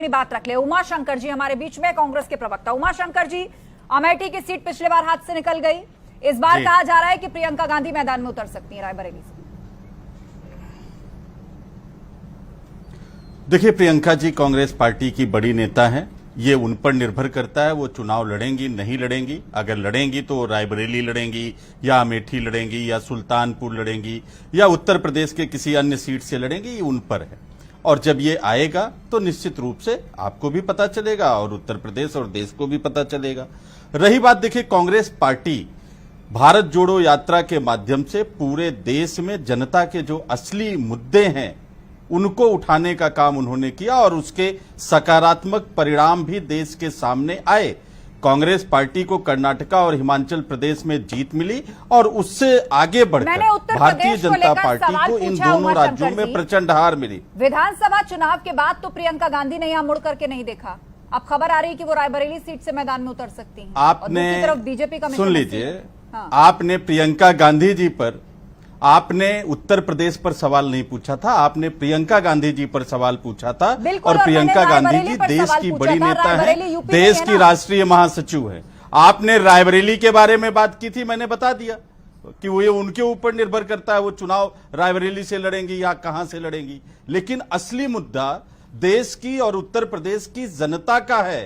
बात रख ले। उमा शंकर जी हमारे बीच में, कांग्रेस के प्रवक्ता। उमा शंकर जी, अमेठी की सीट पिछले बार हाथ से निकल गई, इस बार कहा जा रहा है कि प्रियंका गांधी मैदान में उतर सकती हैं रायबरेली से। देखिए, प्रियंका जी कांग्रेस पार्टी की बड़ी नेता हैं। ये उन पर निर्भर करता है वो चुनाव लड़ेंगी नहीं लड़ेंगी। अगर लड़ेंगी तो रायबरेली लड़ेंगी या अमेठी लड़ेंगी या सुल्तानपुर लड़ेंगी या उत्तर प्रदेश के किसी अन्य सीट से लड़ेंगी, ये उन पर है। और जब ये आएगा तो निश्चित रूप से आपको भी पता चलेगा और उत्तर प्रदेश और देश को भी पता चलेगा। रही बात, देखिए, कांग्रेस पार्टी भारत जोड़ो यात्रा के माध्यम से पूरे देश में जनता के जो असली मुद्दे हैं उनको उठाने का काम उन्होंने किया और उसके सकारात्मक परिणाम भी देश के सामने आए। कांग्रेस पार्टी को कर्नाटका और हिमाचल प्रदेश में जीत मिली और उससे आगे बढ़कर भारतीय जनता पार्टी को इन दोनों राज्यों में प्रचंड हार मिली। विधानसभा चुनाव के बाद तो प्रियंका गांधी ने यहां मुड़ करके नहीं देखा। अब खबर आ रही है कि वो रायबरेली सीट से मैदान में उतर सकती हैं। आपने तरफ बीजेपी का सुन लीजिए, आपने प्रियंका गांधी जी पर, आपने उत्तर प्रदेश पर सवाल नहीं पूछा था, आपने प्रियंका गांधी जी पर सवाल पूछा था। और प्रियंका गांधी जी देश की बड़ी नेता है, देश की राष्ट्रीय महासचिव है। आपने रायबरेली के बारे में बात की थी, मैंने बता दिया कि वो ये उनके ऊपर निर्भर करता है वो चुनाव रायबरेली से लड़ेंगी या कहां से लड़ेंगी। लेकिन असली मुद्दा देश की और उत्तर प्रदेश की जनता का है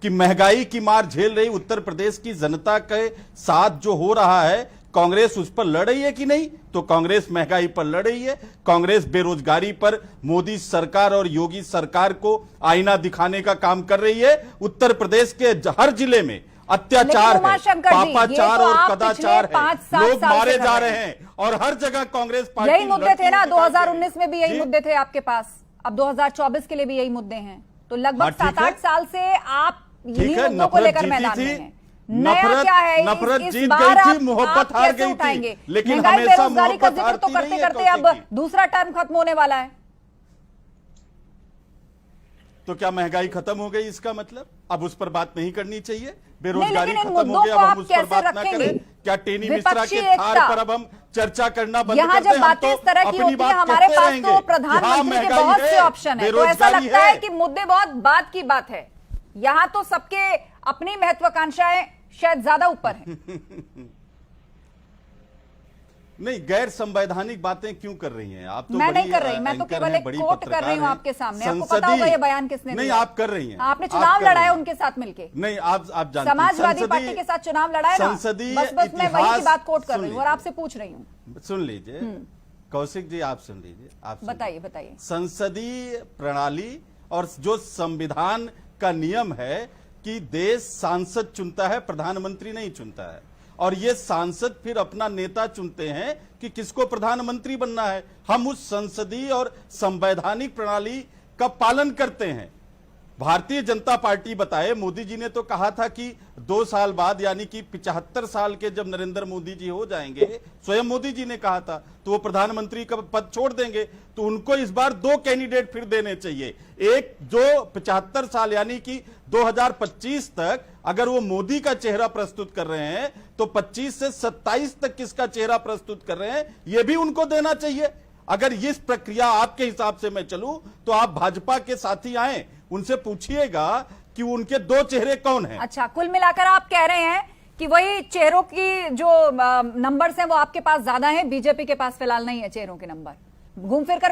कि महंगाई की मार झेल रही उत्तर प्रदेश की जनता के साथ जो हो रहा है, कांग्रेस उस पर लड़ रही है कि नहीं? तो कांग्रेस महंगाई पर लड़ रही है, कांग्रेस बेरोजगारी पर मोदी सरकार और योगी सरकार को आईना दिखाने का काम कर रही है। उत्तर प्रदेश के हर जिले में अत्याचार है, पापाचार और कदाचार है, लोग मारे जा रहे हैं और हर जगह कांग्रेस पार्टी। यही मुद्दे थे ना 2019 में भी, यही मुद्दे थे आपके पास। अब 2024 के लिए भी यही मुद्दे हैं। तो लगभग 7-8 साल से आप इन्हीं मुद्दों को लेकर मैदान में हैं। नफरत जीत गई थी, मोहब्बत हार गई थी, लेकिन हमेशा मोहब्बत हारती तो करते करते अब दूसरा टर्म खत्म होने वाला है। तो क्या महंगाई खत्म हो गई इसका मतलब? अब उस पर बात नहीं करनी चाहिए? बेरोजगारी खत्म हो गई, अब हम उस पर बात ना करें? क्या टेनी मिश्रा के थार पर अब हम चर्चा करना बंद कर दें? जब बातें इस तरह की होती है हमारे पास तो प्रधानमंत्री के बहुत से ऑप्शन है। तो ऐसा लगता है कि मुद्दे बहुत बात की बात है, यहां तो सबके अपनी महत्वाकांक्षाएं शायद ज्यादा ऊपर है। नहीं, गैर संवैधानिक बातें क्यों कर रही हैं आप? तो मैं नहीं कर रही, मैं तो केवल एक कोट कर रही हूं आपके सामने। आपको पता होगा ये बयान किसने दिया? नहीं, आप कर रही हैं। आपने चुनाव लड़ा है उनके साथ मिलके। नहीं, आप जानते हैं समाजवादी पार्टी के साथ चुनाव लड़ा है ना। बस मैं वही की बात कोट कर रही हूँ और आपसे पूछ रही हूँ। सुन लीजिए कौशिक जी, आप सुन लीजिए, आप बताइए। संसदीय प्रणाली और जो संविधान का नियम है कि देश सांसद चुनता है, प्रधानमंत्री नहीं चुनता है। और ये सांसद फिर अपना नेता चुनते हैं कि किसको प्रधानमंत्री बनना है। हम उस संसदीय और संवैधानिक प्रणाली का पालन करते हैं। भारतीय जनता पार्टी बताए, मोदी जी ने तो कहा था कि 2 साल बाद, यानी कि 75 साल के जब नरेंद्र मोदी जी हो जाएंगे, स्वयं मोदी जी ने कहा था, तो वो प्रधानमंत्री का पद छोड़ देंगे। तो उनको इस बार 2 कैंडिडेट फिर देने चाहिए। एक जो 75 साल यानी कि 2025 तक अगर वो मोदी का चेहरा प्रस्तुत कर रहे हैं तो 25 से 27 तक किसका चेहरा प्रस्तुत कर रहे हैं, ये भी उनको देना चाहिए। अगर इस प्रक्रिया आपके हिसाब से मैं चलूं तो आप भाजपा के साथी आए, उनसे पूछिएगा कि उनके 2 चेहरे कौन हैं। अच्छा, कुल मिलाकर आप कह रहे हैं कि वही चेहरों की जो नंबर्स हैं वो आपके पास ज्यादा हैं, बीजेपी के पास फिलहाल नहीं है चेहरों के नंबर। घूम फिर कर